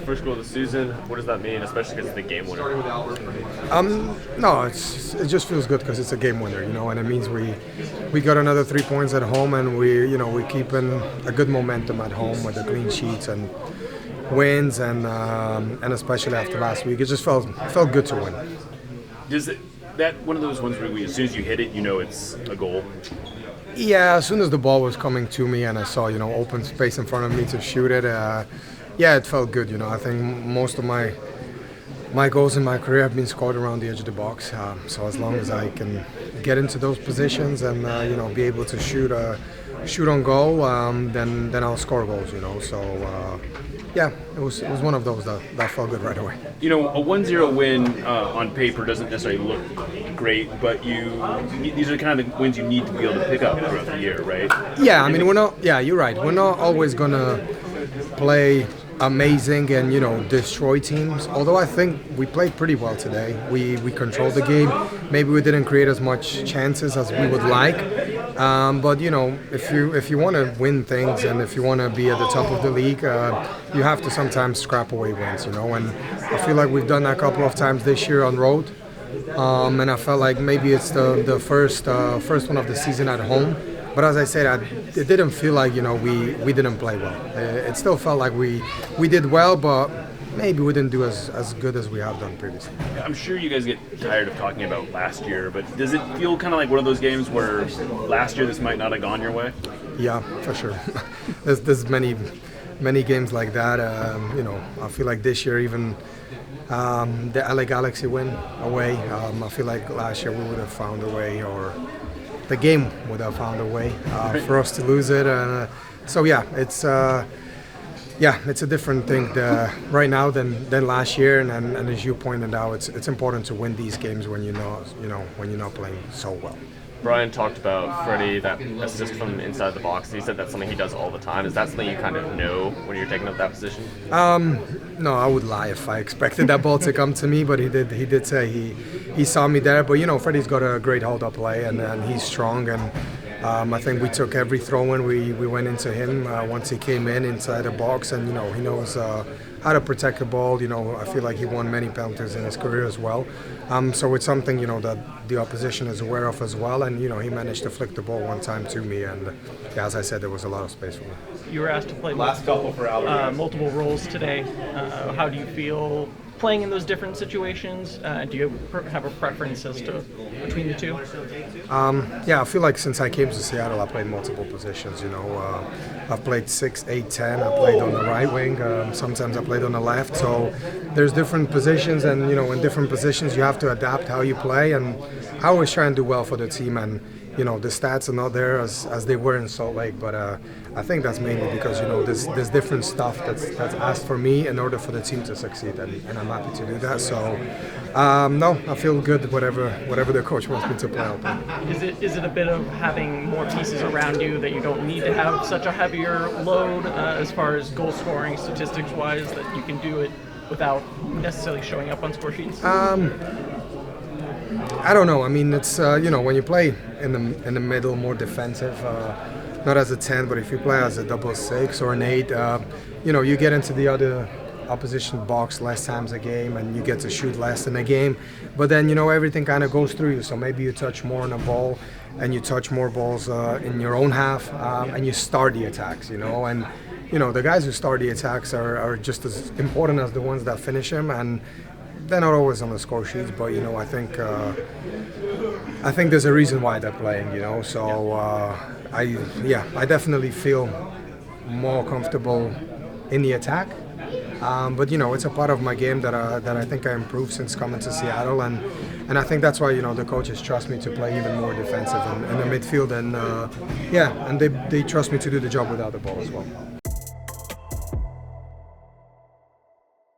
first goal of the season. What does that mean, especially because it's the game winner? No, it just feels good because it's a game winner, and it means we got another 3 points at home, and we're keeping a good momentum at home with the clean sheets and wins, and especially after last week, it just felt good to win. Does that one of those ones where as soon as you hit it, it's a goal? Yeah, as soon as the ball was coming to me and I saw open space in front of me to shoot it, it felt good. I think most of my goals in my career have been scored around the edge of the box. So as long as I can get into those positions and be able to shoot on goal, then I'll score goals. So it was one of those that felt good right away. A 1-0 win on paper doesn't necessarily look great, but these are kind of the wins you need to be able to pick up throughout the year, right? Yeah, I mean we're not. Yeah, you're right. We're not always gonna play amazing and destroy teams. Although I think we played pretty well today. We controlled the game. Maybe we didn't create as much chances as we would like. But if you want to win things and if you want to be at the top of the league, you have to sometimes scrap away wins. And I feel like we've done that a couple of times this year on road. And I felt like maybe it's the first one of the season at home. But as I said, it didn't feel like we didn't play well. It still felt like we did well, but maybe we didn't do as good as we have done previously. I'm sure you guys get tired of talking about last year, but does it feel kind of like one of those games where last year this might not have gone your way? Yeah, for sure. There's many games like that. I feel like this year even the LA Galaxy win away. I feel like last year we would have found a way, or the game would have found a way for us to lose it. So it's a different thing right now than last year. And as you pointed out, it's important to win these games when when you're not playing so well. Brian talked about Freddie, that assist from inside the box. He said that's something he does all the time. Is that something you kind of know when you're taking up that position? No, I would lie if I expected that ball to come to me, but he did say he saw me there. But Freddie's got a great hold-up play, and he's strong, and I think we took every throw-in. We went into him once he came inside the box, and he knows how to protect the ball. I feel like he won many penalties in his career as well. So it's something that the opposition is aware of as well, and he managed to flick the ball one time to me, and as I said, there was a lot of space for me. You were asked to play multiple roles today. How do you feel playing in those different situations? Do you have a preference as to between the two? I feel like since I came to Seattle, I played multiple positions. I've played 6, 8, 10. I played on the right wing. Sometimes I played on the left. So there's different positions, and in different positions you have to adapt how you play. And I always try and do well for the team. And the stats are not there as they were in Salt Lake, but I think that's mainly because there's different stuff that's asked for me in order for the team to succeed, and I'm happy to do that. So no, I feel good whatever the coach wants me to play out there. Is it a bit of having more pieces around you that you don't need to have such a heavier load as far as goal scoring statistics wise, that you can do it without necessarily showing up on score sheets? I don't know. I mean, it's when you play in the middle, more defensive, not as a 10, but if you play as a 6 or an 8, you get into the other opposition box less times a game, and you get to shoot less in a game. But then everything kind of goes through you. So maybe you touch more on a ball, and you touch more balls in your own half, and you start the attacks. And the guys who start the attacks are just as important as the ones that finish them, and they're not always on the score sheets, but I think there's a reason why they're playing. So I definitely feel more comfortable in the attack. But it's a part of my game that I think I improved since coming to Seattle, and I think that's why the coaches trust me to play even more defensive in the midfield, and and they trust me to do the job without the ball as well.